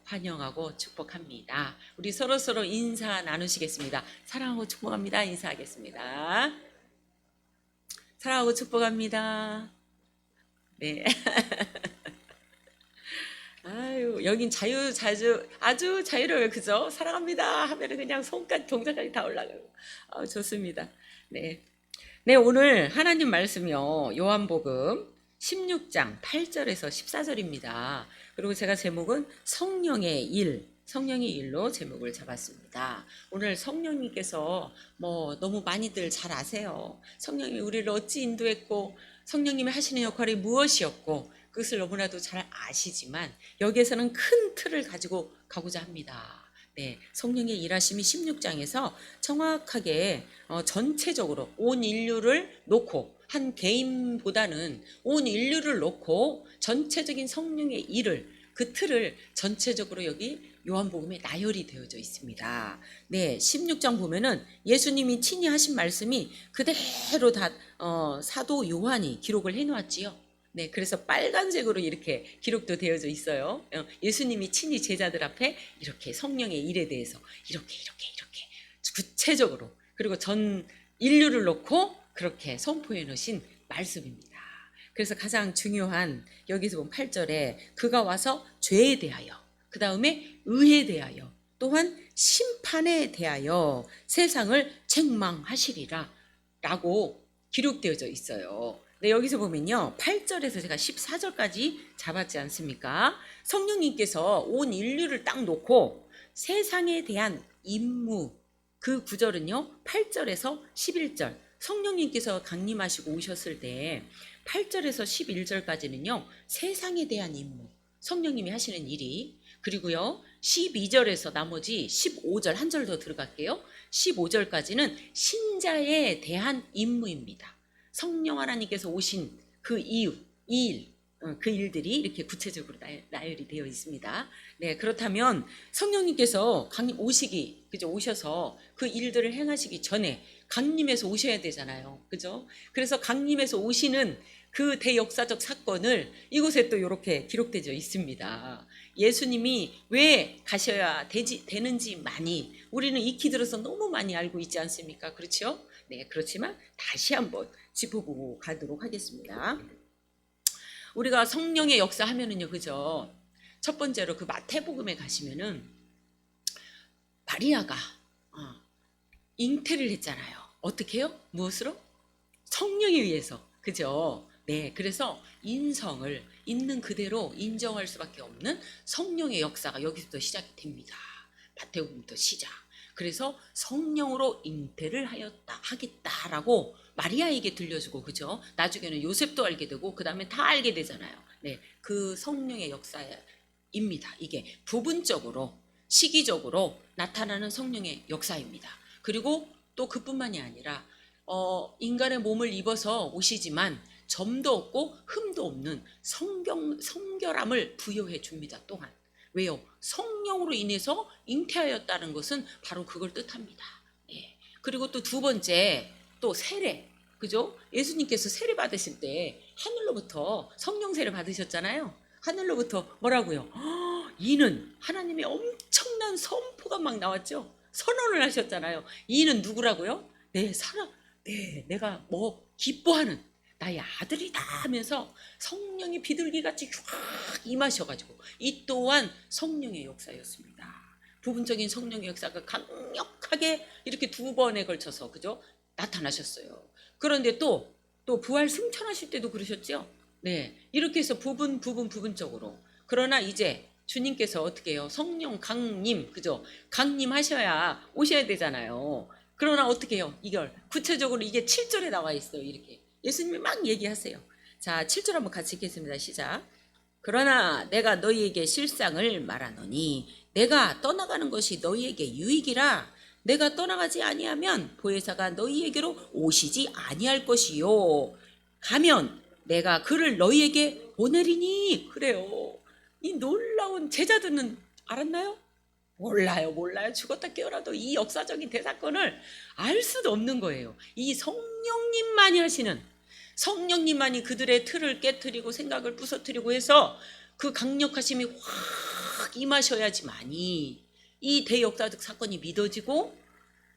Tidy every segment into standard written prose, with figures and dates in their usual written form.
환영하고 축복합니다. 우리 서로서로 인사 나누시겠습니다. 사랑하고 축복합니다. 인사하겠습니다. 사랑하고 축복합니다. 네. 아유, 여긴 아주 자유로워요. 그죠? 사랑합니다 하면은 그냥 손까지 동작까지 다 올라가고. 좋습니다. 네. 네, 오늘 하나님 말씀이요. 요한복음 16장 8절에서 14절입니다. 그리고 제가 제목은 성령의 일로 제목을 잡았습니다. 오늘 성령님께서 너무 많이들 잘 아세요. 성령님이 우리를 어찌 인도했고 성령님이 하시는 역할이 무엇이었고 그것을 너무나도 잘 아시지만 여기에서는 큰 틀을 가지고 가고자 합니다. 네, 성령의 일하심이 16장에서 정확하게 전체적으로 온 인류를 놓고 한 개인보다는 온 인류를 놓고 전체적인 성령의 일을 그 틀을 전체적으로 여기 요한복음에 나열이 되어져 있습니다. 네, 16장 보면은 예수님이 친히 하신 말씀이 그대로 다 사도 요한이 기록을 해놓았지요. 네, 그래서 빨간색으로 이렇게 기록도 되어져 있어요. 예수님이 친히 제자들 앞에 이렇게 성령의 일에 대해서 이렇게 구체적으로 그리고 전 인류를 놓고 그렇게 선포해 놓으신 말씀입니다. 그래서 가장 중요한 여기서 보면 8절에 그가 와서 죄에 대하여 그 다음에 의에 대하여 또한 심판에 대하여 세상을 책망하시리라 라고 기록되어져 있어요. 네, 여기서 보면요 8절에서 제가 14절까지 잡았지 않습니까? 성령님께서 온 인류를 딱 놓고 세상에 대한 임무 그 구절은요 8절에서 11절 성령님께서 강림하시고 오셨을 때 8절에서 11절까지는요 세상에 대한 임무 성령님이 하시는 일이 그리고요 12절에서 나머지 15절 한 절 더 들어갈게요. 15절까지는 신자에 대한 임무입니다. 성령 하나님께서 오신 그 이유, 그 일들이 이렇게 구체적으로 나열이 되어 있습니다. 네, 그렇다면 성령님께서 오셔서 그 일들을 행하시기 전에 강림해서 오셔야 되잖아요. 그죠? 그래서 강림해서 오시는 그 대역사적 사건을 이곳에 또 이렇게 기록되어 있습니다. 예수님이 왜 가셔야 되는지 많이 우리는 익히 들어서 너무 많이 알고 있지 않습니까? 그렇죠? 네, 그렇지만 다시 한번 짚어보고 가도록 하겠습니다. 우리가 성령의 역사 하면은요, 그죠? 첫 번째로 그 마태복음에 가시면은 마리아가 잉태를 했잖아요. 어떻게 해요? 무엇으로? 성령에 의해서. 그죠? 네, 그래서 인성을 있는 그대로 인정할 수밖에 없는 성령의 역사가 여기서부터 시작이 됩니다. 마태복음부터 시작. 그래서 성령으로 잉태를 하겠다라고 마리아에게 들려주고 그죠? 나중에는 요셉도 알게 되고 그 다음에 다 알게 되잖아요. 네, 그 성령의 역사입니다. 이게 부분적으로 시기적으로 나타나는 성령의 역사입니다. 그리고 또 그뿐만이 아니라 인간의 몸을 입어서 오시지만 점도 없고 흠도 없는 성결함을 부여해 줍니다. 또한 왜요? 성령으로 인해서 잉태하였다는 것은 바로 그걸 뜻합니다. 네. 그리고 또 두 번째 또 세례, 그죠? 예수님께서 세례 받으실 때 하늘로부터 성령 세례 받으셨잖아요. 하늘로부터 뭐라고요? 이는 하나님의 엄청난 선포가 막 나왔죠. 선언을 하셨잖아요. 이는 누구라고요? 내가 기뻐하는 나의 아들이다 하면서 성령이 비둘기같이 확 임하셔가지고 이 또한 성령의 역사였습니다. 부분적인 성령의 역사가 강력하게 이렇게 두 번에 걸쳐서 그죠? 나타나셨어요. 그런데 또 부활 승천하실 때도 그러셨죠? 네, 이렇게 해서 부분적으로. 그러나 이제 주님께서 어떻게 해요? 성령 강림, 그죠? 강림하셔야 오셔야 되잖아요. 그러나 어떻게 해요? 이걸 구체적으로 이게 7절에 나와 있어요. 이렇게 예수님이 막 얘기하세요. 자, 7절 한번 같이 읽겠습니다. 시작. 그러나 내가 너희에게 실상을 말하노니 내가 떠나가는 것이 너희에게 유익이라. 내가 떠나가지 아니하면 보혜사가 너희에게로 오시지 아니할 것이요. 가면 내가 그를 너희에게 보내리니. 그래요. 이 놀라운 제자들은 알았나요? 몰라요. 죽었다 깨어나도 이 역사적인 대사건을 알 수도 없는 거예요. 이 성령님만이 하시는, 성령님만이 그들의 틀을 깨트리고 생각을 부서뜨리고 해서 그 강력하심이 확 임하셔야지만이 이 대역사적 사건이 믿어지고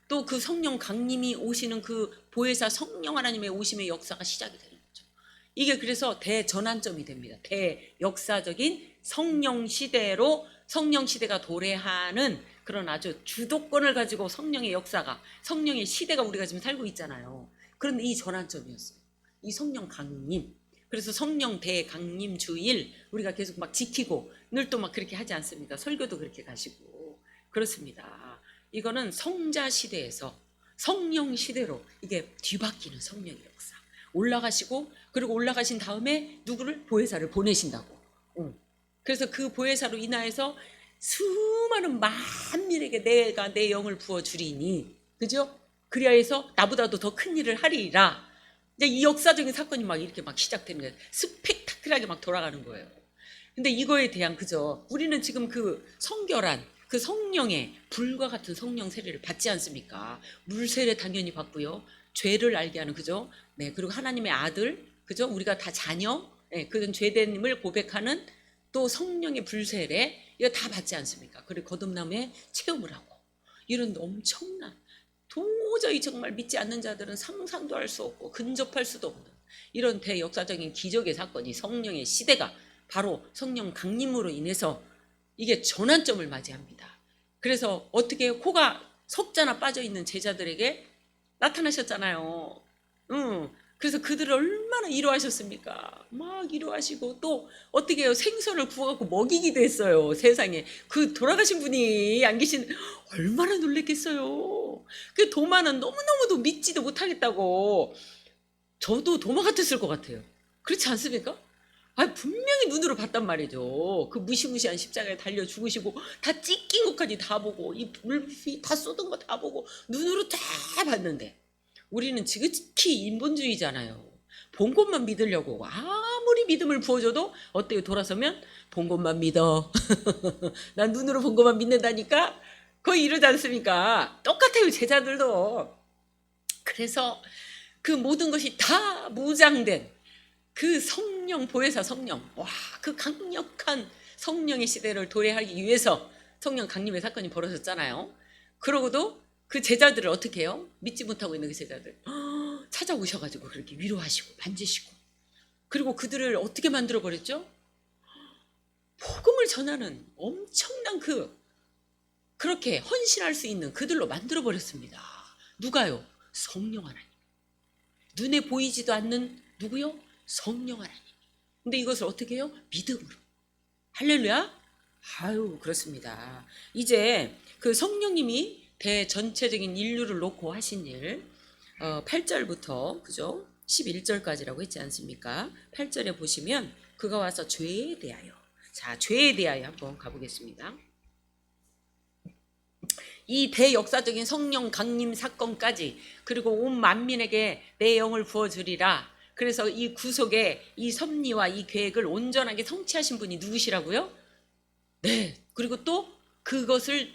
또 그 성령 강림이 오시는 그 보혜사 성령 하나님의 오심의 역사가 시작이 되는 거죠. 이게 그래서 대전환점이 됩니다. 대역사적인 성령 시대로 성령 시대가 도래하는 그런 아주 주도권을 가지고 성령의 역사가 성령의 시대가 우리가 지금 살고 있잖아요. 그런데 이 전환점이었어요. 이 성령 강림. 그래서 성령 대강림 주일 우리가 계속 막 지키고 늘 또 막 그렇게 하지 않습니까? 설교도 그렇게 가시고 그렇습니다. 이거는 성자 시대에서 성령 시대로 이게 뒤바뀌는 성령의 역사. 올라가시고 그리고 올라가신 다음에 누구를 보혜사를 보내신다고. 그래서 그 보혜사로 인하여서 수많은 만민에게 내가 내 영을 부어주리니, 그죠? 그리하여서 나보다도 더 큰 일을 하리라. 이제 이 역사적인 사건이 막 이렇게 막 시작되는 거예요. 스펙타클하게 막 돌아가는 거예요. 근데 이거에 대한 그죠? 우리는 지금 그 성결한 그 성령의 불과 같은 성령 세례를 받지 않습니까? 물 세례 당연히 받고요. 죄를 알게 하는 그죠? 네, 그리고 하나님의 아들, 그죠? 우리가 다 자녀, 네, 그런 죄된님을 고백하는 또 성령의 불 세례 이거 다 받지 않습니까? 그리고 거듭남에 체험을 하고 이런 엄청난 도저히 정말 믿지 않는 자들은 상상도 할 수 없고 근접할 수도 없는 이런 대역사적인 기적의 사건이 성령의 시대가 바로 성령 강림으로 인해서 이게 전환점을 맞이합니다. 그래서 어떻게 코가 석자나 빠져있는 제자들에게 나타나셨잖아요. 그래서 그들을 얼마나 위로하셨습니까? 막 위로하시고 또 어떻게 해요? 생선을 구워갖고 먹이기도 했어요. 세상에 그 돌아가신 분이 안 계신 얼마나 놀랬겠어요. 그 도마는 너무너무도 믿지도 못하겠다고. 저도 도마 같았을 것 같아요. 그렇지 않습니까? 분명히 눈으로 봤단 말이죠. 그 무시무시한 십자가에 달려 죽으시고 다 찢긴 것까지 다 보고 이 불이 다 쏟은 거 다 보고 눈으로 다 봤는데 우리는 지극히 인본주의잖아요. 본 것만 믿으려고 아무리 믿음을 부어줘도 어때요? 돌아서면 본 것만 믿어. 난 눈으로 본 것만 믿는다니까. 거의 이러지 않습니까? 똑같아요, 제자들도. 그래서 그 모든 것이 다 무장된 그 성령, 보혜사 성령, 와, 그 강력한 성령의 시대를 도래하기 위해서 성령 강림의 사건이 벌어졌잖아요. 그러고도 그 제자들을 어떻게 해요? 믿지 못하고 있는 그 제자들 찾아오셔가지고 그렇게 위로하시고 만지시고 그리고 그들을 어떻게 만들어버렸죠? 복음을 전하는 엄청난 그렇게 헌신할 수 있는 그들로 만들어버렸습니다. 누가요? 성령 하나님. 눈에 보이지도 않는 누구요? 성령 하나님. 근데 이것을 어떻게 해요? 믿음으로. 할렐루야? 그렇습니다. 이제 그 성령님이 대전체적인 인류를 놓고 하신 일 8절부터 그죠? 11절까지라고 했지 않습니까? 8절에 보시면 그가 와서 죄에 대하여 자 죄에 대하여 한번 가보겠습니다. 이 대역사적인 성령 강림 사건까지 그리고 온 만민에게 내 영을 부어주리라. 그래서 이 구속의 이 섭리와 이 계획을 온전하게 성취하신 분이 누구시라고요? 네. 그리고 또 그것을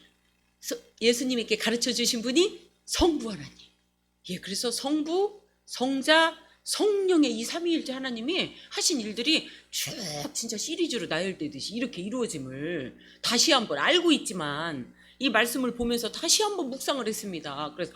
예수님께 가르쳐 주신 분이 성부 하나님. 예, 그래서 성부, 성자, 성령의 이 삼위일체 하나님이 하신 일들이 쭉 진짜 시리즈로 나열되듯이 이렇게 이루어짐을 다시 한번 알고 있지만 이 말씀을 보면서 다시 한번 묵상을 했습니다. 그래서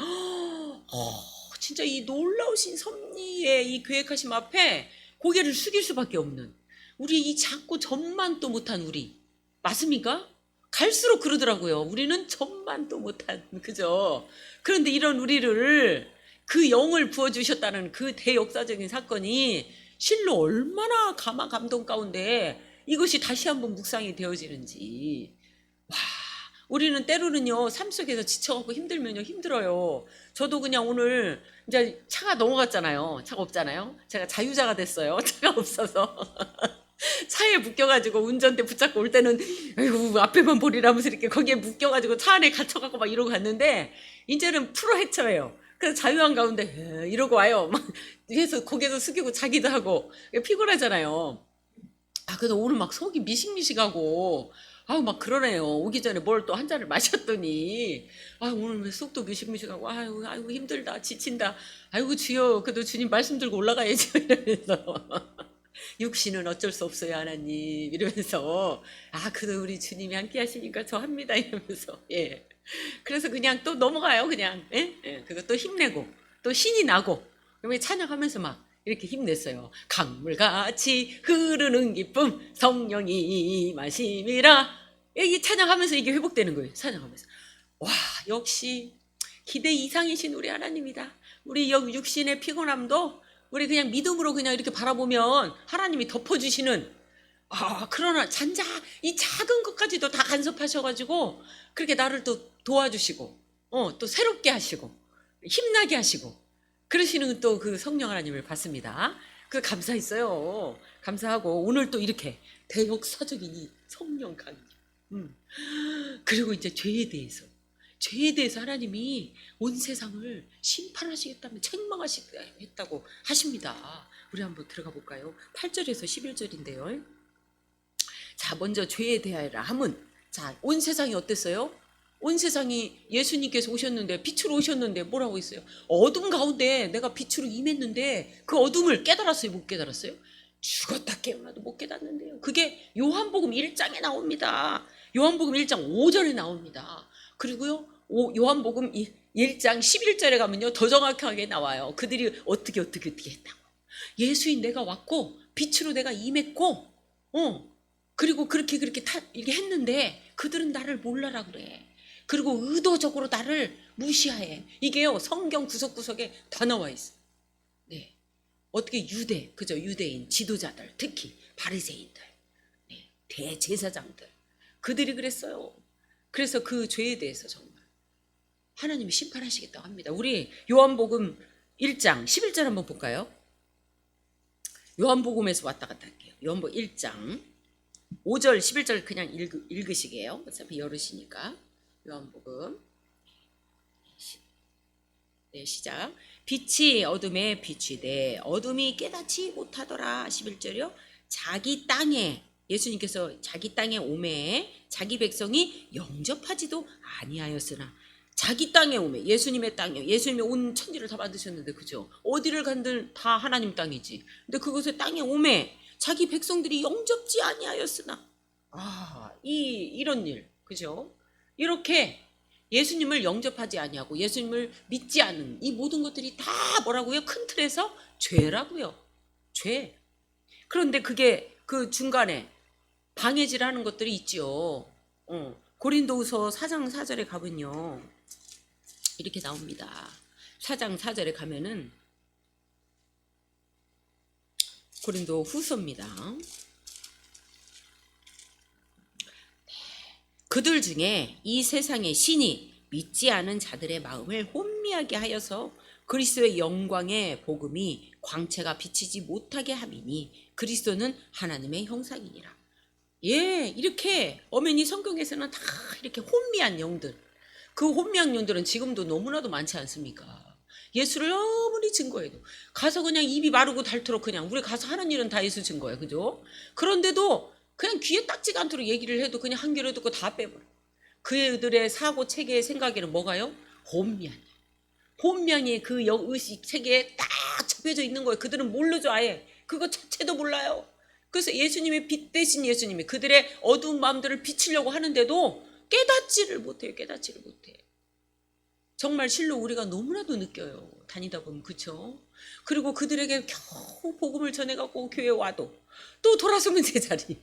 진짜 이 놀라우신 섭리의 이 계획하심 앞에 고개를 숙일 수밖에 없는 우리 이 작고 전만도 못한 우리 맞습니까? 갈수록 그러더라고요. 우리는 전만도 못한 그죠? 그런데 이런 우리를 그 영을 부어주셨다는 그 대역사적인 사건이 실로 얼마나 감동 가운데 이것이 다시 한번 묵상이 되어지는지 와 우리는 때로는요 삶 속에서 지쳐갖고 힘들면요 힘들어요. 저도 그냥 오늘 이제 차가 넘어갔잖아요. 차가 없잖아요. 제가 자유자가 됐어요. 차가 없어서 차에 묶여가지고 운전대 붙잡고 올 때는 아이고 앞에만 보리라면서 이렇게 거기에 묶여가지고 차 안에 갇혀갖고 막 이러고 갔는데 이제는 프로 헤쳐요. 그래서 자유한 가운데 이러고 와요. 막 위에서 고개도 숙이고 자기도 하고 피곤하잖아요. 그래도 오늘 막 속이 미식미식하고 막 그러네요. 오기 전에 뭘 또 한 잔을 마셨더니 오늘 왜 속도 미식미식하고 아이고 힘들다 지친다. 아이고 주여 그래도 주님 말씀 들고 올라가야지 이러면서 육신은 어쩔 수 없어요, 하나님. 이러면서, 그래도 우리 주님이 함께 하시니까 저 합니다. 이러면서, 예. 그래서 그냥 또 넘어가요, 그냥. 예? 예. 그리고 또 힘내고, 또 신이 나고, 그러면 찬양하면서 막 이렇게 힘냈어요. 강물같이 흐르는 기쁨, 성령이 마심이라. 이게 찬양하면서 이게 회복되는 거예요, 찬양하면서. 와, 역시 기대 이상이신 우리 하나님이다. 우리 여기 육신의 피곤함도 우리 그냥 믿음으로 그냥 이렇게 바라보면 하나님이 덮어주시는, 그러나 이 작은 것까지도 다 간섭하셔가지고 그렇게 나를 또 도와주시고, 또 새롭게 하시고, 힘나게 하시고, 그러시는 또 그 성령 하나님을 봤습니다. 그 감사했어요. 감사하고, 오늘 또 이렇게 대역사적인 이 성령 강림. 그리고 이제 죄에 대해서 하나님이 온 세상을 심판하시겠다며 책망하시겠다고 하십니다. 우리 한번 들어가 볼까요? 8절에서 11절인데요. 자, 먼저 죄에 대하여라 함은, 자, 온 세상이 어땠어요? 온 세상이 예수님께서 오셨는데, 빛으로 오셨는데 뭐라고 했어요? 어둠 가운데 내가 빛으로 임했는데 그 어둠을 깨달았어요? 못 깨달았어요? 죽었다 깨어나도 못 깨닫는데요. 그게 요한복음 1장에 나옵니다. 요한복음 1장 5절에 나옵니다. 그리고요, 요한복음 1장 11절에 가면요, 더 정확하게 나와요. 그들이 어떻게 했다고. 예수인 내가 왔고, 빛으로 내가 임했고, 그리고 그렇게 이렇게 했는데, 그들은 나를 몰라라 그래. 그리고 의도적으로 나를 무시해. 이게요, 성경 구석구석에 다 나와 있어요. 네. 어떻게 유대인 지도자들, 특히 바리새인들, 네, 대제사장들, 그들이 그랬어요. 그래서 그 죄에 대해서 정말 하나님이 심판하시겠다고 합니다. 우리 요한복음 1장 11절 한번 볼까요? 요한복음에서 왔다 갔다 할게요. 요한복음 1장 5절 11절 그냥 읽으시게요. 어차피 열으시니까. 요한복음, 네, 시작. 빛이 어둠에 비추되 어둠이 깨닫지 못하더라. 11절이요. 자기 땅에, 예수님께서 자기 땅에 오매 자기 백성이 영접하지도 아니하였으나, 자기 땅에 오매, 예수님의 땅이요. 예수님이 온 천지를 다 만드셨는데, 그죠? 어디를 간들 다 하나님 땅이지. 근데 그것에 땅에 오매 자기 백성들이 영접지 아니하였으나, 이런 일, 그죠? 이렇게 예수님을 영접하지 아니하고 예수님을 믿지 않은 이 모든 것들이 다 뭐라고요? 큰 틀에서 죄라고요. 죄. 그런데 그게 그 중간에 방해질하는 것들이 있죠. 고린도후서 4장 4절에 가면요, 이렇게 나옵니다. 4장 4절에 가면은, 고린도 후서입니다. 그들 중에 이 세상의 신이 믿지 않은 자들의 마음을 혼미하게 하여서 그리스도의 영광의 복음이 광채가 비치지 못하게 함이니 그리스도는 하나님의 형상이니라. 예, 이렇게 엄연히 성경에서는 다 이렇게 혼미한 영들, 그 혼미한 영들은 지금도 너무나도 많지 않습니까? 예수를 아무리 증거해도, 가서 그냥 입이 마르고 닳도록 그냥 우리 가서 하는 일은 다 예수 증거예요, 그죠? 그런데도 그냥 귀에 딱지가 않도록 얘기를 해도 그냥 한 귀로 듣고 다 빼버려. 그들의 사고 체계의 생각에는 뭐가요? 혼미한 그 의식 체계에 딱 접혀져 있는 거예요. 그들은 모르죠, 아예. 그거 자체도 몰라요. 그래서 예수님의 빛 대신 예수님이 그들의 어두운 마음들을 비추려고 하는데도 깨닫지를 못해요. 정말 실로 우리가 너무나도 느껴요. 다니다 보면, 그쵸? 그리고 그들에게 겨우 복음을 전해갖고 교회 와도 또 돌아서면 제자리,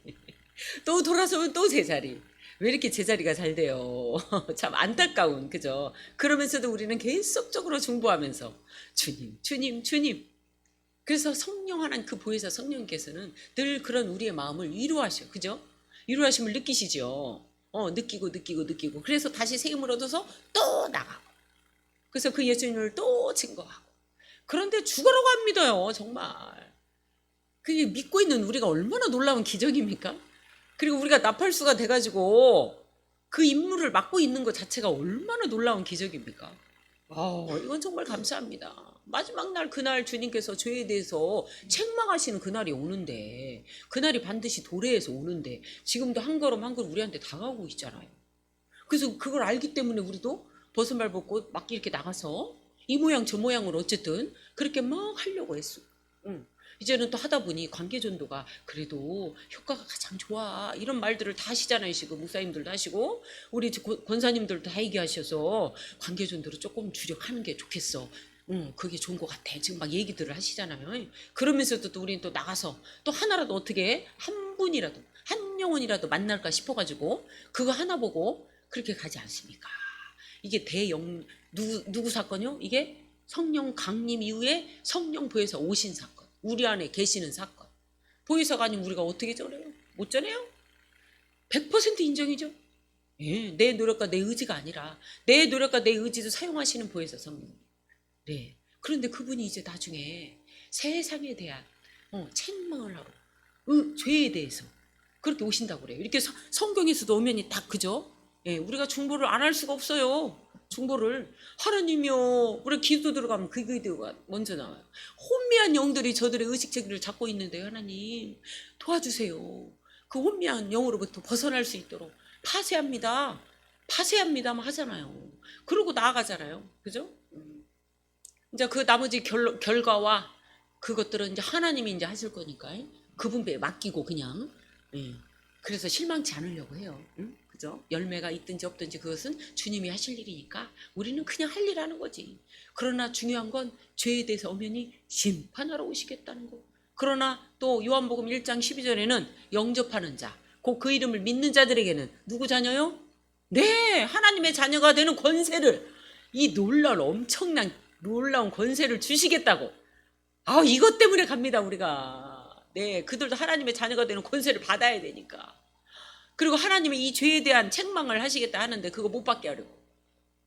또 돌아서면 또 제자리. 왜 이렇게 제자리가 잘 돼요? 참 안타까운, 그죠? 그러면서도 우리는 계속적으로 중보하면서 주님. 그래서 성령 하나님, 그 보혜사 성령께서는 늘 그런 우리의 마음을 위로하셔요. 그죠? 위로하심을 느끼시죠? 느끼고. 그래서 다시 새 힘을 얻어서 또 나가고. 그래서 그 예수님을 또 증거하고. 그런데 죽으라고 안 믿어요, 정말. 그게 믿고 있는 우리가 얼마나 놀라운 기적입니까? 그리고 우리가 나팔수가 돼가지고 그 임무를 맡고 있는 것 자체가 얼마나 놀라운 기적입니까? 이건 정말 감사합니다. 마지막 날, 그날 주님께서 죄에 대해서 책망하시는 그날이 오는데, 그날이 반드시 도래해서 오는데 지금도 한 걸음 한 걸음 우리한테 다가오고 있잖아요. 그래서 그걸 알기 때문에 우리도 벗은발 벗고 막 이렇게 나가서 이 모양 저 모양으로 어쨌든 그렇게 막 하려고 했어. 이제는 또 하다 보니 관계전도가 그래도 효과가 가장 좋아. 이런 말들을 다 하시잖아요. 지금 목사님들도 하시고 우리 권사님들도 다 얘기하셔서 관계전도를 조금 주력하는 게 좋겠어. 그게 좋은 것 같아. 지금 막 얘기들을 하시잖아요. 그러면서도 또 우리는 또 나가서 또 하나라도 어떻게 한 분이라도 한 영혼이라도 만날까 싶어가지고 그거 하나 보고 그렇게 가지 않습니까? 이게 누구 사건이요? 이게 성령 강림 이후에 성령 보혜사 오신 사건. 우리 안에 계시는 사건. 보혜사가 아니면 우리가 어떻게 전해요? 못 전해요? 100% 인정이죠. 예, 내 노력과 내 의지가 아니라 내 노력과 내 의지도 사용하시는 보혜사 성령. 네. 그런데 그분이 이제 나중에 세상에 대한 책망을 하러 죄에 대해서 그렇게 오신다고 그래요. 이렇게 성경에서도 오면이 딱 그죠? 예, 우리가 중보를 안 할 수가 없어요. 중보를 하나님이요. 우리 기도 들어가면 그 기도가 먼저 나와요. 혼미한 영들이 저들의 의식체계를 잡고 있는데 하나님 도와주세요. 그 혼미한 영으로부터 벗어날 수 있도록 파쇄합니다. 파쇄합니다만 하잖아요. 그러고 나아가잖아요. 그죠? 이제 그 나머지 결과와 그것들은 이제 하나님이 이제 하실 거니까 그분께 맡기고 그냥 그래서 실망치 않으려고 해요. 응? 그죠? 열매가 있든지 없든지 그것은 주님이 하실 일이니까 우리는 그냥 할 일 하는 거지. 그러나 중요한 건 죄에 대해서 엄연히 심판하러 오시겠다는 거. 그러나 또 요한복음 1장 12절에는 영접하는 자, 곧 그 이름을 믿는 자들에게는 누구 자녀요? 네, 하나님의 자녀가 되는 권세를 이 엄청난 놀라운 권세를 주시겠다고. 이것 때문에 갑니다, 우리가. 네, 그들도 하나님의 자녀가 되는 권세를 받아야 되니까. 그리고 하나님이 이 죄에 대한 책망을 하시겠다 하는데 그거 못 받게 하려고.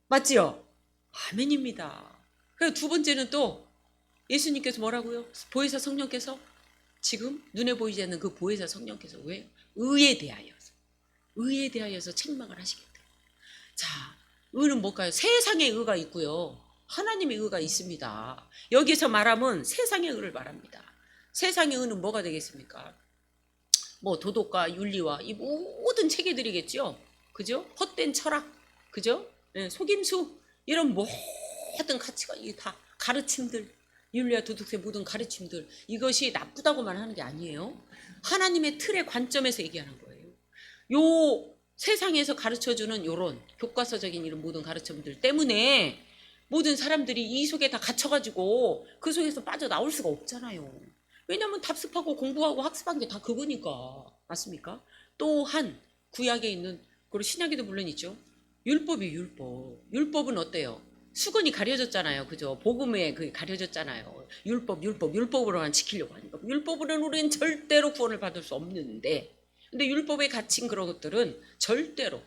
맞지요? 아멘입니다. 그리고 두 번째는 또 예수님께서 뭐라고요? 보혜사 성령께서 지금 눈에 보이지 않는 그 보혜사 성령께서 왜? 의에 대하여서 책망을 하시겠다. 자, 의는 뭘까요? 세상의 의가 있고요. 하나님의 의가 있습니다. 여기서 말하면 세상의 의를 말합니다. 세상의 의는 뭐가 되겠습니까? 뭐 도덕과 윤리와 이 모든 체계들이겠죠. 그죠? 헛된 철학, 그죠? 네, 속임수 이런 모든 가치가 이 다 가르침들, 윤리와 도덕의 모든 가르침들 이것이 나쁘다고만 하는 게 아니에요. 하나님의 틀의 관점에서 얘기하는 거예요. 요 세상에서 가르쳐주는 요런 교과서적인 이런 모든 가르침들 때문에 모든 사람들이 이 속에 다 갇혀가지고 그 속에서 빠져나올 수가 없잖아요. 왜냐하면 답습하고 공부하고 학습한 게 다 그거니까. 맞습니까? 또한 구약에 있는 그리고 신약에도 물론 있죠. 율법이 율법은 어때요? 수건이 가려졌잖아요. 그죠? 복음에 그 가려졌잖아요. 율법으로만 지키려고 하니까. 율법으로는 우리는 절대로 구원을 받을 수 없는데 근데 율법에 갇힌 그런 것들은 절대로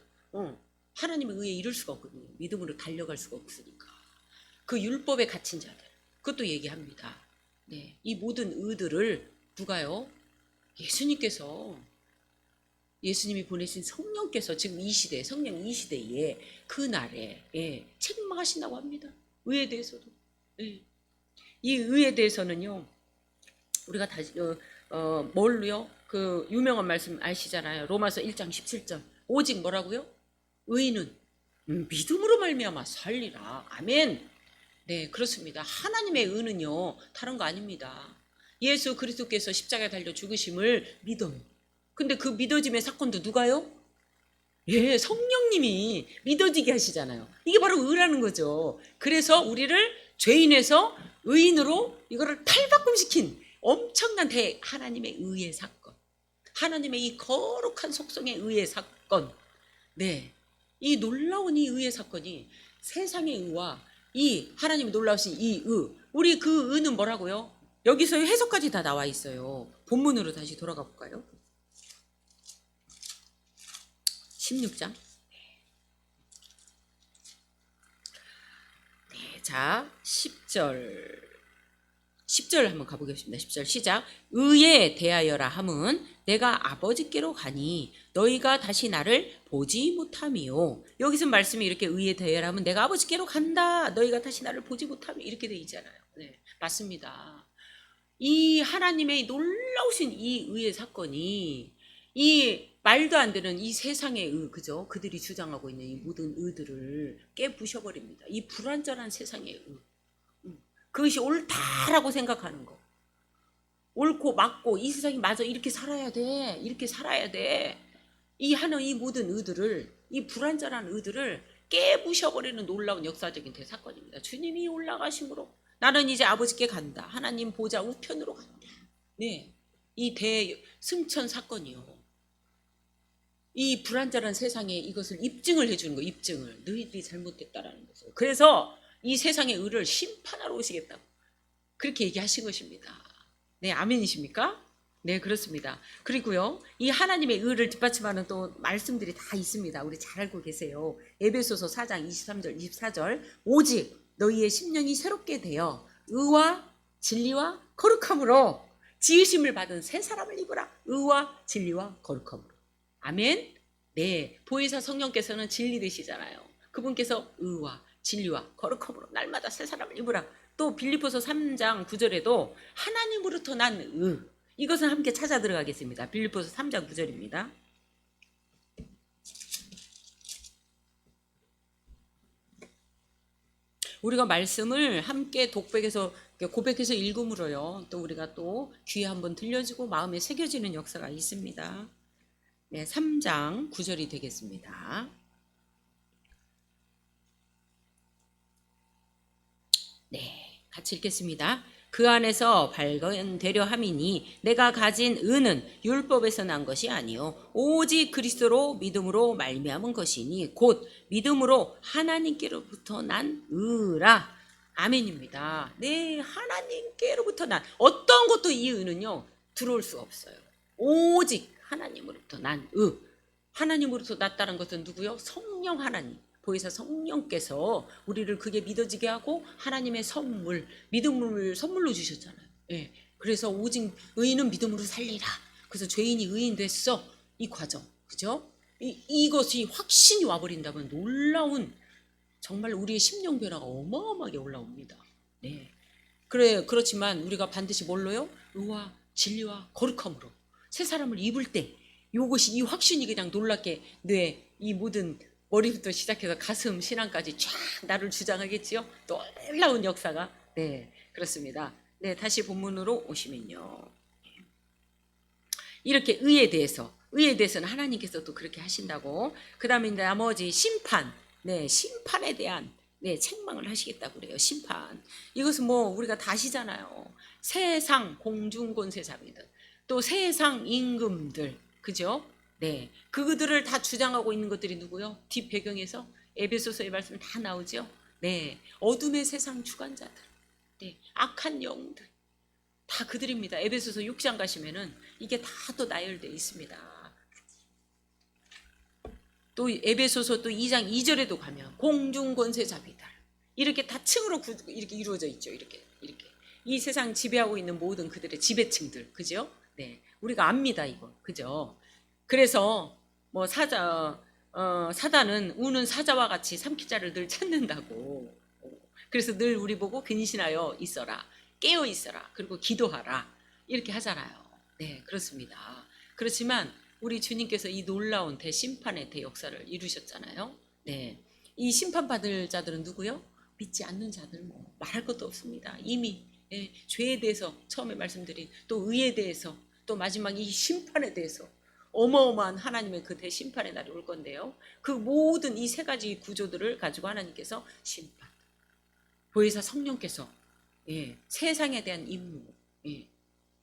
하나님의 의에 이룰 수가 없거든요. 믿음으로 달려갈 수가 없으니까. 그 율법에 갇힌 자들 그것도 얘기합니다. 네, 이 모든 의들을 누가요? 예수님이 보내신 성령께서 지금 이 시대 성령 이 시대에 그날에 책망하신다고 합니다. 의에 대해서도. 이 의에 대해서는요. 우리가 다시 뭘로요? 그 유명한 말씀 아시잖아요. 로마서 1장 17절. 오직 뭐라고요? 의인은 믿음으로 말미암아 살리라. 아멘. 네, 그렇습니다. 하나님의 의는요, 다른 거 아닙니다. 예수 그리스도께서 십자가에 달려 죽으심을 믿어요. 근데 그 믿어짐의 사건도 누가요? 예, 성령님이 믿어지게 하시잖아요. 이게 바로 의라는 거죠. 그래서 우리를 죄인에서 의인으로 이거를 탈바꿈시킨 엄청난 하나님의 의의 사건. 하나님의 이 거룩한 속성의 의의 사건. 네, 이 놀라운 이 의의 사건이 세상의 의와 이 하나님이 놀라우신 이 의, 우리 그 의는 뭐라고요? 여기서 해석까지 다 나와 있어요. 본문으로 다시 돌아가 볼까요? 16장. 네, 자 10절 한번 가보겠습니다. 10절 시작. 의에 대하여라 함은 내가 아버지께로 가니 너희가 다시 나를 보지 못함이요. 여기서 말씀이 이렇게 의에 대하여라 하면 내가 아버지께로 간다. 너희가 다시 나를 보지 못함이 이렇게 돼 있잖아요. 네, 맞습니다. 이 하나님의 놀라우신 이 의의 사건이 이 말도 안 되는 이 세상의 의, 그죠? 그들이 주장하고 있는 이 모든 의들을 깨부셔버립니다. 이 불완전한 세상의 의. 그것이 옳다라고 생각하는 거. 옳고 맞고 이 세상이 맞아 이렇게 살아야 돼. 이렇게 살아야 돼. 이 하는 이 모든 의들을 이 불완전한 의들을 깨부셔버리는 놀라운 역사적인 대사건입니다. 주님이 올라가심으로 나는 이제 아버지께 간다. 하나님 보좌 우편으로 간다. 네, 이 대승천 사건이요. 이 불완전한 세상에 이것을 입증을 해주는 거예요. 입증을. 너희들이 잘못됐다라는 것을. 그래서 이 세상의 의를 심판하러 오시겠다고 그렇게 얘기하신 것입니다. 네, 아멘이십니까? 네, 그렇습니다. 그리고요, 이 하나님의 의를 뒷받침하는 또 말씀들이 다 있습니다. 우리 잘 알고 계세요. 에베소서 4장 23절, 24절. 오직 너희의 심령이 새롭게 되어 의와 진리와 거룩함으로 지으심을 받은 새 사람을 입으라. 의와 진리와 거룩함으로. 아멘. 네, 보혜사 성령께서는 진리 되시잖아요. 그분께서 의와 진리와 거룩함으로 날마다 새 사람을 입으라. 또 빌립보서 3장 9절에도 하나님으로부터 난 의, 이것을 함께 찾아 들어가겠습니다. 빌립보서 3장 9절입니다. 우리가 말씀을 함께 독백해서 고백해서 읽음으로요, 또 우리가 또 귀에 한번 들려주고 마음에 새겨지는 역사가 있습니다. 네, 3장 9절이 되겠습니다. 네, 같이 읽겠습니다. 그 안에서 발견되려 함이니 내가 가진 의는 율법에서 난 것이 아니요 오직 그리스도로 믿음으로 말미암은 것이니 곧 믿음으로 하나님께로부터 난 의라. 아멘입니다. 네, 하나님께로부터 난 어떤 것도 이 의는요 들어올 수 없어요. 오직 하나님으로부터 난 의. 하나님으로부터 났다는 것은 누구요? 성령 하나님. 보혜사 성령께서 우리를 그게 믿어지게 하고 하나님의 선물, 믿음을 선물로 주셨잖아요. 예. 그래서 오직 의인은 믿음으로 살리라. 그래서 죄인이 의인 됐어. 이 과정, 그죠? 이것이 확신이 와버린다면 놀라운 정말 우리의 심령 변화가 어마어마하게 올라옵니다. 네. 그렇지만 우리가 반드시 뭘로요? 의와 진리와 거룩함으로 새 사람을 입을 때 이것이 이 확신이 그냥 놀랍게 뇌 이 모든 머리부터 시작해서 가슴 신앙까지 쫙 나를 주장하겠지요. 놀라운 역사가 네 그렇습니다. 네, 다시 본문으로 오시면요. 이렇게 의에 대해서는 하나님께서도 그렇게 하신다고. 그 다음에 나머지 심판, 네 심판에 대한 네 책망을 하시겠다고 그래요. 심판. 이것은 뭐 우리가 다 아시잖아요. 세상 공중권세자들, 또 세상 임금들, 그죠? 네, 그들을 다 주장하고 있는 것들이 누구요? 뒷배경에서 에베소서의 말씀 다 나오죠. 네, 어둠의 세상 주관자들, 네, 악한 영들, 다 그들입니다. 에베소서 6장 가시면은 이게 다 또 나열되어 있습니다. 또 에베소서 또 2장 2절에도 가면 공중권세자비들 이렇게 다 층으로 이렇게 이루어져 있죠. 이렇게 이 세상 지배하고 있는 모든 그들의 지배층들, 그죠? 네, 우리가 압니다 이거, 그죠? 그래서 뭐 사단은 우는 사자와 같이 삼키자를 늘 찾는다고. 그래서 늘 우리 보고 근신하여 있어라, 깨어 있어라, 그리고 기도하라 이렇게 하잖아요. 네, 그렇습니다. 그렇지만 우리 주님께서 이 놀라운 대심판의 대역사를 이루셨잖아요. 네, 이 심판받을 자들은 누구요? 믿지 않는 자들, 뭐 말할 것도 없습니다. 이미 예, 죄에 대해서 처음에 말씀드린, 또 의에 대해서, 또 마지막 이 심판에 대해서 어마어마한 하나님의 그 대심판의 날이 올 건데요. 그 모든 이 세 가지 구조들을 가지고 하나님께서 심판, 보혜사 성령께서 예, 세상에 대한 임무, 예,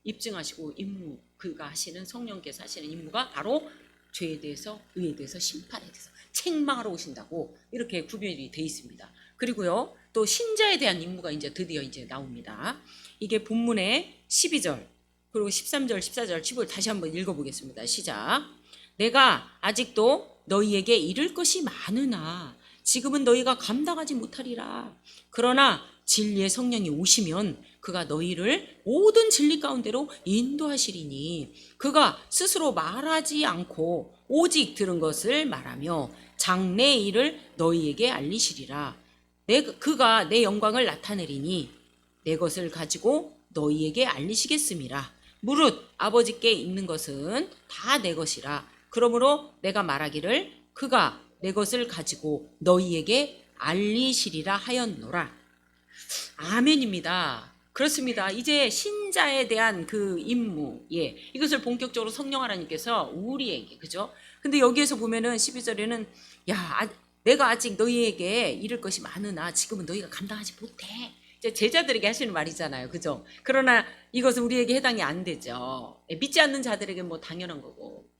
입증하시고 임무, 그가 하시는, 성령께서 하시는 임무가 바로 죄에 대해서, 의에 대해서, 심판에 대해서 책망하러 오신다고 이렇게 구별이 되어 있습니다. 그리고요, 또 신자에 대한 임무가 이제 드디어 이제 나옵니다. 이게 본문의 12절 그리고 13절, 14절, 15절 다시 한번 읽어보겠습니다. 시작. 내가 아직도 너희에게 이를 것이 많으나 지금은 너희가 감당하지 못하리라. 그러나 진리의 성령이 오시면 그가 너희를 모든 진리 가운데로 인도하시리니 그가 스스로 말하지 않고 오직 들은 것을 말하며 장래의 일을 너희에게 알리시리라. 그가 내 영광을 나타내리니 내 것을 가지고 너희에게 알리시겠음이라. 무릇 아버지께 있는 것은 다 내 것이라. 그러므로 내가 말하기를 그가 내 것을 가지고 너희에게 알리시리라 하였노라. 아멘입니다. 그렇습니다. 이제 신자에 대한 그 임무, 예, 이것을 본격적으로 성령 하나님께서 우리에게, 그죠? 근데 여기에서 보면은 12절에는 야, 내가 아직 너희에게 이를 것이 많으나 지금은 너희가 감당하지 못해. 이제 제자들에게 하시는 말이잖아요, 그죠? 그러나 이것은 우리에게 해당이 안 되죠. 예, 믿지 않는 자들에게 뭐 당연한 거고.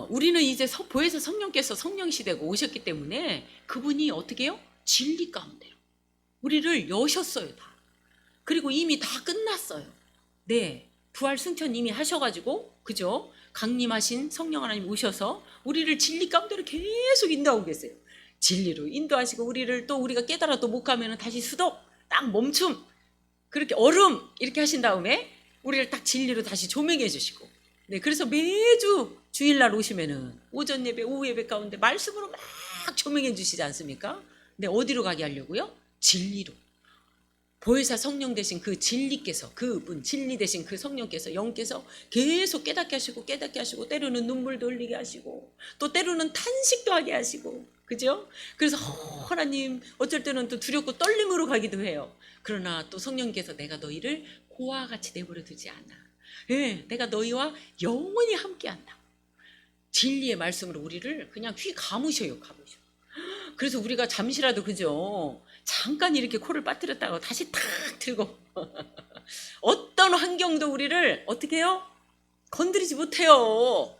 우리는 이제 보혜사 성령께서 성령 시대가 오셨기 때문에 그분이 어떻게 해요? 진리 가운데로 우리를 여셨어요, 다. 그리고 이미 다 끝났어요. 네, 부활 승천 이미 하셔가지고, 그죠? 강림하신 성령 하나님 오셔서 우리를 진리 가운데로 계속 인도하고 계세요. 진리로 인도하시고 우리를 또 우리가 깨달아도 못 가면 다시 수도 딱 멈춤, 그렇게 얼음 이렇게 하신 다음에 우리를 딱 진리로 다시 조명해 주시고, 네, 그래서 매주 주일날 오시면은 오전 예배, 오후 예배 가운데 말씀으로 막 조명해 주시지 않습니까? 네, 어디로 가게 하려고요? 진리로. 보혜사 성령 되신 그 진리께서, 그분 진리 되신 그 성령께서, 영께서 계속 깨닫게 하시고 때로는 눈물도 흘리게 하시고 또 때로는 탄식도 하게 하시고, 그죠? 그래서 하나님 어쩔 때는 또 두렵고 떨림으로 가기도 해요. 그러나 또 성령께서 내가 너희를 고와 같이 내버려 두지 않아. 예, 내가 너희와 영원히 함께한다. 진리의 말씀으로 우리를 그냥 감으셔요. 그래서 우리가 잠시라도, 그죠? 잠깐 이렇게 코를 빠뜨렸다가 다시 탁 들고 어떤 환경도 우리를 어떻게 해요? 건드리지 못해요.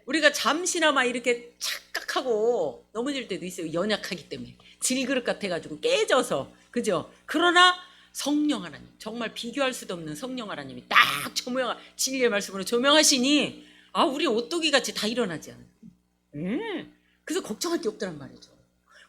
우리가 잠시나마 이렇게 착각하고 넘어질 때도 있어요. 연약하기 때문에 질그릇 같아가지고 깨져서, 그죠? 그러나 성령 하나님, 정말 비교할 수도 없는 성령 하나님이 딱 진리의 말씀으로 조명하시니 우리 오뚜기같이 다 일어나지 않아요. 그래서 걱정할 게 없더란 말이죠.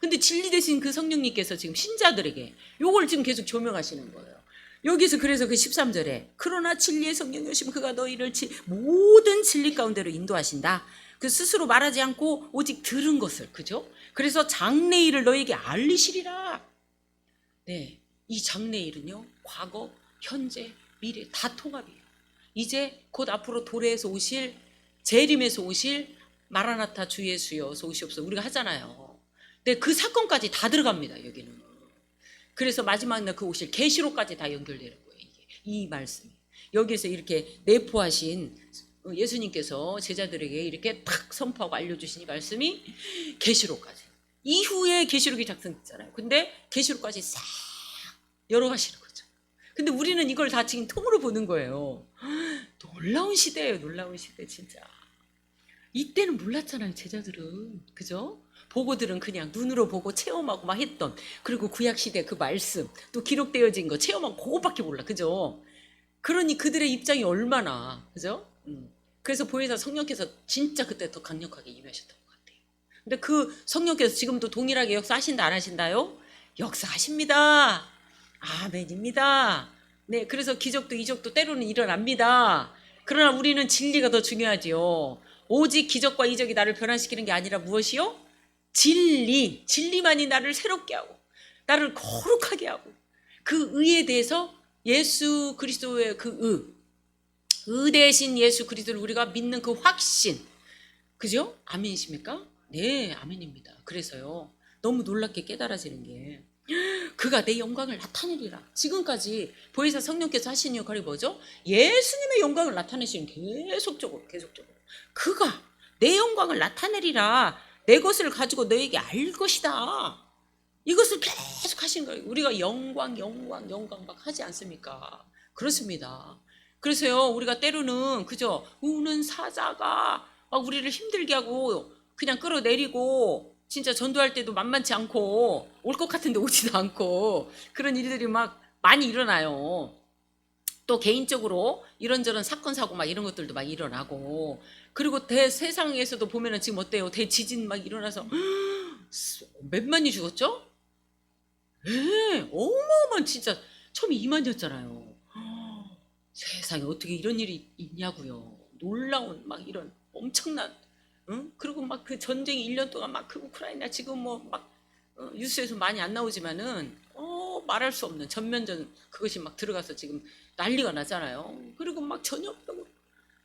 근데 진리 되신 그 성령님께서 지금 신자들에게 요걸 지금 계속 조명하시는 거예요. 여기서 그래서 그 13절에 그러나 진리의 성령이 오시면 그가 너희를 모든 진리 가운데로 인도하신다. 그 스스로 말하지 않고 오직 들은 것을, 그죠? 그래서 장래일을 너희에게 알리시리라. 네, 이 장래일은요, 과거, 현재, 미래 다 통합이에요. 이제 곧 앞으로 도래에서 오실, 재림에서 오실 마라나타 주 예수여서 오시옵소서 우리가 하잖아요. 네, 그 사건까지 다 들어갑니다, 여기는. 그래서 마지막 날 그 오실 계시록까지 다 연결되는 거예요, 이 말씀이. 여기서 이렇게 내포하신 예수님께서 제자들에게 이렇게 탁 선포하고 알려주신 이 말씀이 계시록까지. 이후에 계시록이 작성됐잖아요. 근데 계시록까지 싹 열어가시는 거죠. 근데 우리는 이걸 다 지금 통으로 보는 거예요. 놀라운 시대예요, 놀라운 시대, 진짜. 이때는 몰랐잖아요, 제자들은. 그죠? 보고들은 그냥 눈으로 보고 체험하고 막 했던, 그리고 구약시대 그 말씀 또 기록되어진 거 체험하고 그것밖에 몰라, 그죠? 그러니 그들의 입장이 얼마나, 그죠? 그래서 보혜사 성령께서 진짜 그때 더 강력하게 임하셨던 것 같아요. 근데 그 성령께서 지금도 동일하게 역사하신다 안 하신다요? 역사하십니다. 아멘입니다. 네, 그래서 기적도 이적도 때로는 일어납니다. 그러나 우리는 진리가 더 중요하지요. 오직 기적과 이적이 나를 변화시키는 게 아니라 무엇이요? 진리만이 나를 새롭게 하고 나를 거룩하게 하고, 그 의에 대해서 예수 그리스도의 그 의 대신 예수 그리스도를 우리가 믿는 그 확신, 그죠? 아멘이십니까? 네, 아멘입니다. 그래서요, 너무 놀랍게 깨달아지는 게 그가 내 영광을 나타내리라. 지금까지 보혜사 성령께서 하시는 역할이 뭐죠? 예수님의 영광을 나타내시는, 계속적으로 그가 내 영광을 나타내리라. 내 것을 가지고 너에게 알 것이다. 이것을 계속 하시는 거예요. 우리가 영광 막 하지 않습니까? 그렇습니다. 그래서요, 우리가 때로는, 그죠? 우는 사자가 막 우리를 힘들게 하고 그냥 끌어내리고, 진짜 전도할 때도 만만치 않고 올 것 같은데 오지도 않고 그런 일들이 막 많이 일어나요. 또 개인적으로 이런저런 사건 사고 막 이런 것들도 막 일어나고, 그리고 세상에서도 보면은 지금 어때요? 대지진 막 일어나서 몇만이 죽었죠? 네, 어마어마한, 진짜 처음에 2만이었잖아요. 세상에 어떻게 이런 일이 있냐고요. 놀라운 막 이런 엄청난, 응? 그리고 막 그 전쟁이 1년 동안 막 그 우크라이나 지금 뭐 막 뉴스에서 많이 안 나오지만은 말할 수 없는 전면전, 그것이 막 들어가서 지금 난리가 나잖아요. 그리고 막 전염병,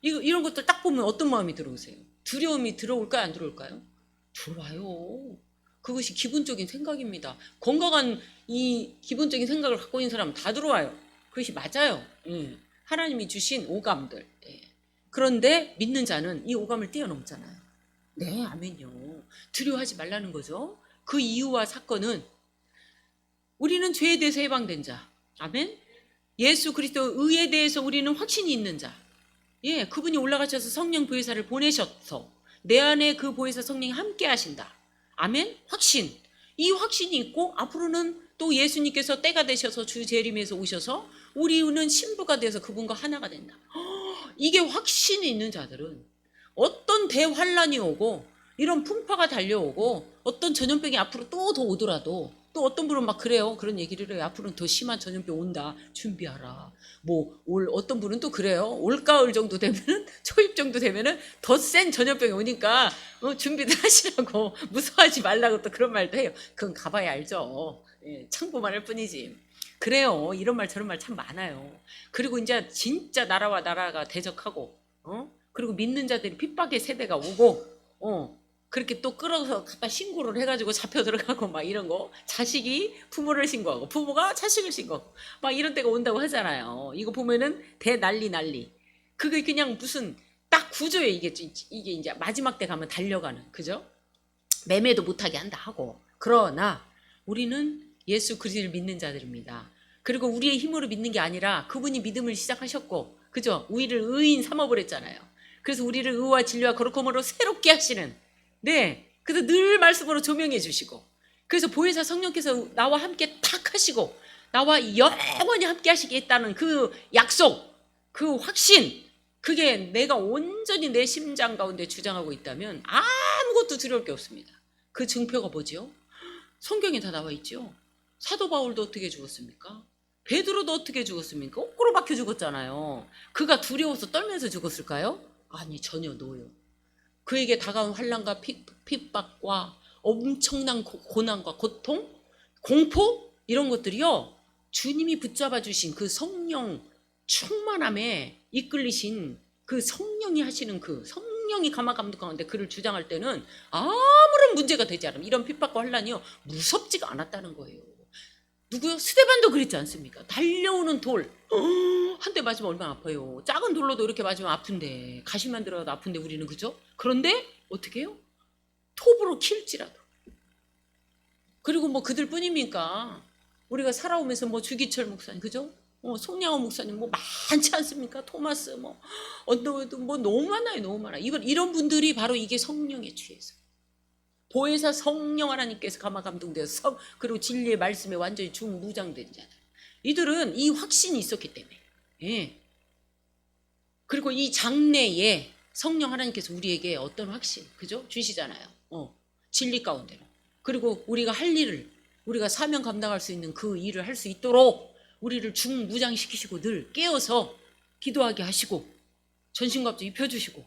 이런 것들 딱 보면 어떤 마음이 들어오세요? 두려움이 들어올까요, 안 들어올까요? 들어와요. 그것이 기본적인 생각입니다. 건강한 이 기본적인 생각을 갖고 있는 사람은 다 들어와요. 그것이 맞아요. 하나님이 주신 오감들. 그런데 믿는 자는 이 오감을 뛰어넘잖아요. 네, 아멘요. 두려워하지 말라는 거죠. 그 이유와 사건은 우리는 죄에 대해서 해방된 자. 아멘. 예수 그리스도 의에 대해서 우리는 확신이 있는 자. 그분이 올라가셔서 성령 보혜사를 보내셔서 내 안에 그 보혜사 성령이 함께 하신다. 아멘. 확신. 이 확신이 있고 앞으로는 또 예수님께서 때가 되셔서 주 재림에서 오셔서 우리는 신부가 돼서 그분과 하나가 된다. 이게 확신이 있는 자들은 어떤 대환란이 오고 이런 풍파가 달려오고 어떤 전염병이 앞으로 또 더 오더라도 또 어떤 분은 막 그래요. 그런 얘기를 해요. 앞으로는 더 심한 전염병 온다. 준비하라. 어떤 분은 또 그래요. 올가을 정도 되면은 초입 정도 되면은 더 센 전염병이 오니까 준비들 하시라고 무서워하지 말라고 또 그런 말도 해요. 그건 가봐야 알죠. 참고만 할 뿐이지. 그래요. 이런 말 저런 말 참 많아요. 그리고 이제 진짜 나라와 나라가 대적하고 그리고 믿는 자들이 핍박의 세대가 오고 그렇게 또 끌어서 갖다 신고를 해가지고 잡혀 들어가고 막 이런 거. 자식이 부모를 신고하고 부모가 자식을 신고하고 막 이런 때가 온다고 하잖아요. 이거 보면은 난리. 그게 그냥 무슨 딱 구조에 이게 이제 마지막 때 가면 달려가는, 그죠? 매매도 못하게 한다 하고. 그러나 우리는 예수 그리스도를 믿는 자들입니다. 그리고 우리의 힘으로 믿는 게 아니라 그분이 믿음을 시작하셨고, 그죠? 우리를 의인 삼아버렸잖아요. 그래서 우리를 의와 진리와 거룩함으로 새롭게 하시는, 그래서 늘 말씀으로 조명해 주시고, 그래서 보혜사 성령께서 나와 함께 탁 하시고 나와 영원히 함께 하시겠다는 그 약속, 그 확신, 그게 내가 온전히 내 심장 가운데 주장하고 있다면 아무것도 두려울 게 없습니다. 그 증표가 뭐죠? 성경에 다 나와 있죠. 사도 바울도 어떻게 죽었습니까? 베드로도 어떻게 죽었습니까? 거꾸로 박혀 죽었잖아요. 그가 두려워서 떨면서 죽었을까요? 아니, 전혀 노요. 그에게 다가온 환난과 핍박과 엄청난 고난과 고통, 공포, 이런 것들이요, 주님이 붙잡아 주신 그 성령 충만함에 이끌리신 그 성령이 하시는 그 성령이 감화감독 가운데 그를 주장할 때는 아무런 문제가 되지 않으면 이런 핍박과 환난이요 무섭지가 않았다는 거예요. 누구요? 스데반도 그랬지 않습니까? 달려오는 돌, 한 대 맞으면 얼마나 아파요. 작은 돌로도 이렇게 맞으면 아픈데, 가시만 들어가도 아픈데 우리는, 그죠? 그런데 어떻게 해요? 톱으로 킬지라도. 그리고 뭐 그들 뿐입니까? 우리가 살아오면서 뭐 주기철 목사님, 그죠? 송량호 목사님 뭐 많지 않습니까? 토마스 뭐 너무 많아요. 너무 많아. 이런 분들이 바로 이게 성령에 취해서, 보혜사 성령 하나님께서 감화 감동되어서 그리고 진리의 말씀에 완전히 중무장된 자들, 이들은 이 확신이 있었기 때문에. 그리고 이 장래에 성령 하나님께서 우리에게 어떤 확신, 그죠? 주시잖아요. 진리 가운데로. 그리고 우리가 할 일을, 우리가 사명 감당할 수 있는 그 일을 할 수 있도록 우리를 중무장시키시고 늘 깨어서 기도하게 하시고 전신갑주 입혀주시고,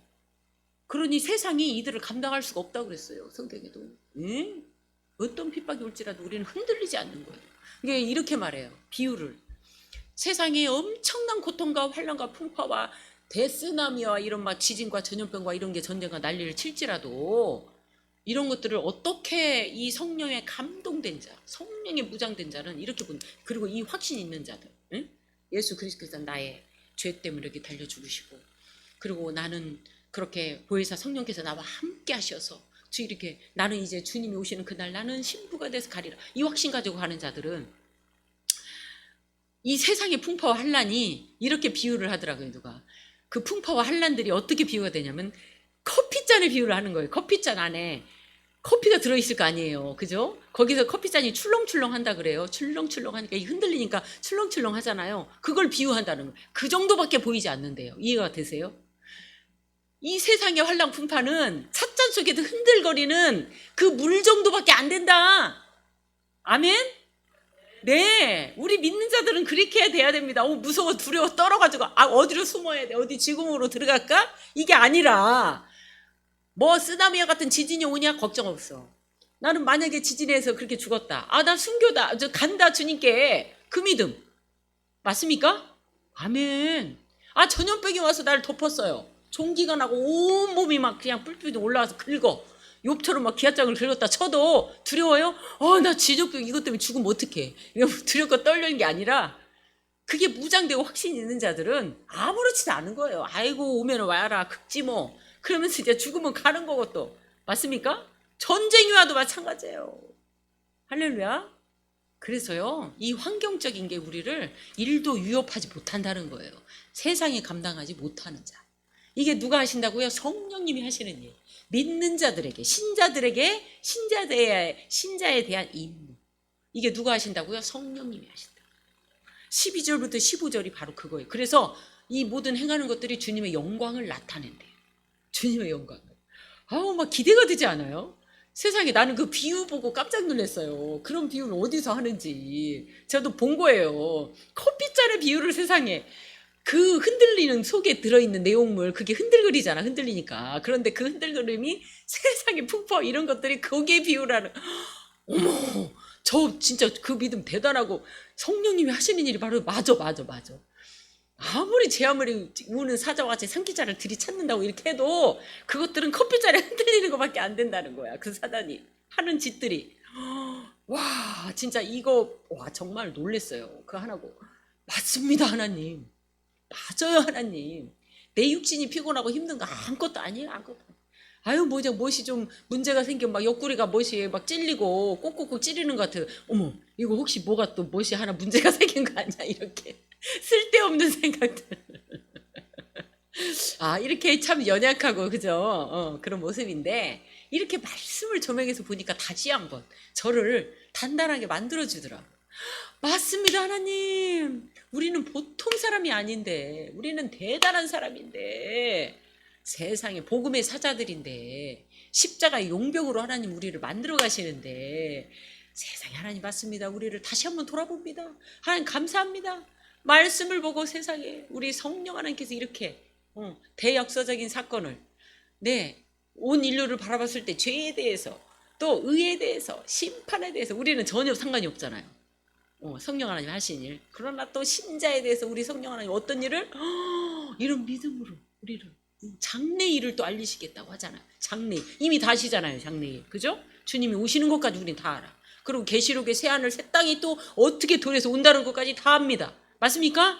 그러니 세상이 이들을 감당할 수가 없다고 그랬어요. 성경에도. 어떤 핍박이 올지라도 우리는 흔들리지 않는 거예요. 이게 이렇게 말해요. 비유를. 세상에 엄청난 고통과 환난과 풍파와 대쓰나미와 이런 막 지진과 전염병과 이런 게 전쟁과 난리를 칠지라도 이런 것들을 어떻게 이 성령에 감동된 자, 성령에 무장된 자는 이렇게 그리고 이 확신 있는 자들, 예수 그리스도께서 나의 죄 때문에 이렇게 달려 죽으시고, 그리고 나는 그렇게 보혜사 성령께서 나와 함께 하셔서 이렇게 나는 이제 주님이 오시는 그날 나는 신부가 돼서 가리라, 이 확신 가지고 가는 자들은 이 세상의 풍파와 환란이 이렇게 비유를 하더라고요. 누가 그 풍파와 환란들이 어떻게 비유가 되냐면 커피잔에 비유를 하는 거예요. 커피잔 안에 커피가 들어있을 거 아니에요. 그죠? 거기서 커피잔이 출렁출렁 한다 그래요. 출렁출렁 하니까 흔들리니까 출렁출렁 하잖아요. 그걸 비유한다는 거예요. 그 정도밖에 보이지 않는데요. 이해가 되세요? 이 세상의 환란 풍파는 찻잔 속에도 흔들거리는 그 물 정도밖에 안 된다. 아멘? 네, 우리 믿는 자들은 그렇게 돼야 됩니다. 무서워 두려워 떨어가지고 어디로 숨어야 돼? 어디 지구으로 들어갈까? 이게 아니라 뭐 쓰나미와 같은 지진이 오냐? 걱정 없어. 나는 만약에 지진에서 그렇게 죽었다. 나 순교다. 저 간다 주님께. 그 믿음 맞습니까? 아멘. 전염병이 와서 나를 덮었어요. 종기가 나고 온 몸이 막 그냥 뿔뿔이 올라와서 긁어. 욥처럼 막 기아장을 긁었다 쳐도 두려워요? 나 지적병 이것 때문에 죽으면 어떡해. 이거 두렵고 떨리는 게 아니라 그게 무장되고 확신 있는 자들은 아무렇지도 않은 거예요. 아이고 오면 와라 극지 뭐. 그러면서 이제 죽으면 가는 거고 또. 맞습니까? 전쟁이 와도 마찬가지예요. 할렐루야. 그래서요, 이 환경적인 게 우리를 일도 위협하지 못한다는 거예요. 세상에 감당하지 못하는 자. 이게 누가 하신다고요? 성령님이 하시는 일. 믿는 자들에게, 신자에 대한 임무. 이게 누가 하신다고요? 성령님이 하신다. 12절부터 15절이 바로 그거예요. 그래서 이 모든 행하는 것들이 주님의 영광을 나타낸대요. 주님의 영광을. 막 기대가 되지 않아요? 세상에 나는 그 비유 보고 깜짝 놀랐어요. 그런 비유를 어디서 하는지. 저도 본 거예요. 커피잔의 비유를 세상에. 그 흔들리는 속에 들어있는 내용물, 그게 흔들거리잖아, 흔들리니까. 그런데 그 흔들거림이 세상에 풍파 이런 것들이 거기에 비유라는. 어머, 저 진짜 그 믿음 대단하고 성령님이 하시는 일이 바로 맞아. 아무리 제 아무리 우는 사자와 같이 산기자를 들이찾는다고 이렇게 해도 그것들은 커피잔에 흔들리는 것밖에 안 된다는 거야. 그 사단이 하는 짓들이. 와 진짜 이거 정말 놀랬어요. 그 하나고. 맞습니다 하나님. 맞아요 하나님. 내 육신이 피곤하고 힘든 거 아무것도 아니에요. 아유 무엇이 좀 문제가 생기면 막 옆구리가 무엇이 막 찔리고 꼭꼭꼭 찌르는 것 같아요. 어머 이거 혹시 뭐가 또 무엇이 하나 문제가 생긴 거 아니야 이렇게 쓸데없는 생각들. 이렇게 참 연약하고 그죠? 그런 모습인데 이렇게 말씀을 조명해서 보니까 다시 한번 저를 단단하게 만들어주더라고요. 맞습니다 하나님. 우리는 보통 사람이 아닌데 우리는 대단한 사람인데 세상에 복음의 사자들인데 십자가의 용병으로 하나님 우리를 만들어 가시는데 세상에 하나님 맞습니다. 우리를 다시 한번 돌아봅니다. 하나님 감사합니다. 말씀을 보고 세상에 우리 성령 하나님께서 이렇게 대역사적인 사건을 온 인류를 바라봤을 때 죄에 대해서 또 의에 대해서 심판에 대해서 우리는 전혀 상관이 없잖아요. 성령 하나님 하신 일. 그러나 또 신자에 대해서 우리 성령 하나님 어떤 일을 이런 믿음으로 우리를 장래일을 또 알리시겠다고 하잖아요. 장래일 이미 다 하시잖아요. 장래일 그죠? 주님이 오시는 것까지 우린 다 알아. 그리고 계시록의 새하늘 새 땅이 또 어떻게 돌에서 온다는 것까지 다 압니다. 맞습니까?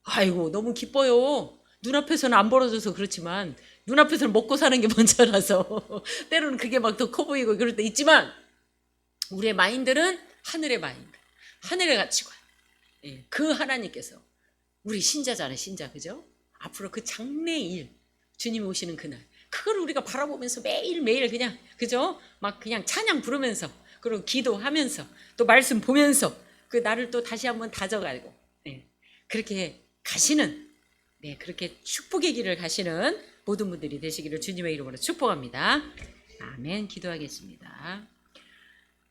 아이고 너무 기뻐요. 눈앞에서는 안 벌어져서 그렇지만 눈앞에서는 먹고 사는 게 먼저라서 때로는 그게 막 더 커 보이고 그럴 때 있지만 우리의 마인드는 하늘의 마인드, 하늘의 가치관. 그 하나님께서 우리 신자잖아요. 신자 그죠? 앞으로 그 장래일 주님이 오시는 그날 그걸 우리가 바라보면서 매일매일 그냥 그죠? 막 그냥 찬양 부르면서 그리고 기도하면서 또 말씀 보면서 그 나를 또 다시 한번 다져가고 그렇게 가시는 그렇게 축복의 길을 가시는 모든 분들이 되시기를 주님의 이름으로 축복합니다. 아멘. 기도하겠습니다.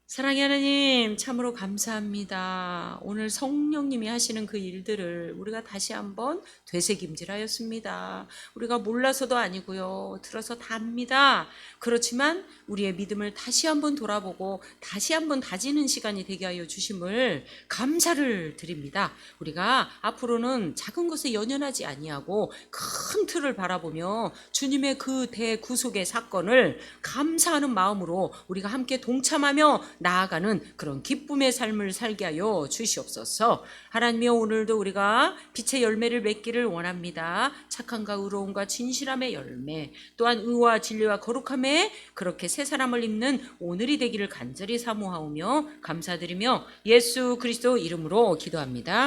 사랑의 하나님 참으로 감사합니다. 오늘 성령님이 하시는 그 일들을 우리가 다시 한번 되새김질하였습니다. 우리가 몰라서도 아니고요. 들어서 다 압니다. 그렇지만 우리의 믿음을 다시 한번 돌아보고 다시 한번 다지는 시간이 되게 하여 주심을 감사를 드립니다. 우리가 앞으로는 작은 것에 연연하지 아니하고 큰 틀을 바라보며 주님의 그 대구속의 사건을 감사하는 마음으로 우리가 함께 동참하며 나아가는 그런 기쁨의 삶을 살게 하여 주시옵소서. 하나님이여 오늘도 우리가 빛의 열매를 맺기를 원합니다. 착함과 의로움과 진실함의 열매 또한 의와 진리와 거룩함에 그렇게 새 사람을 입는 오늘이 되기를 간절히 사모하오며 감사드리며 예수 그리스도 이름으로 기도합니다.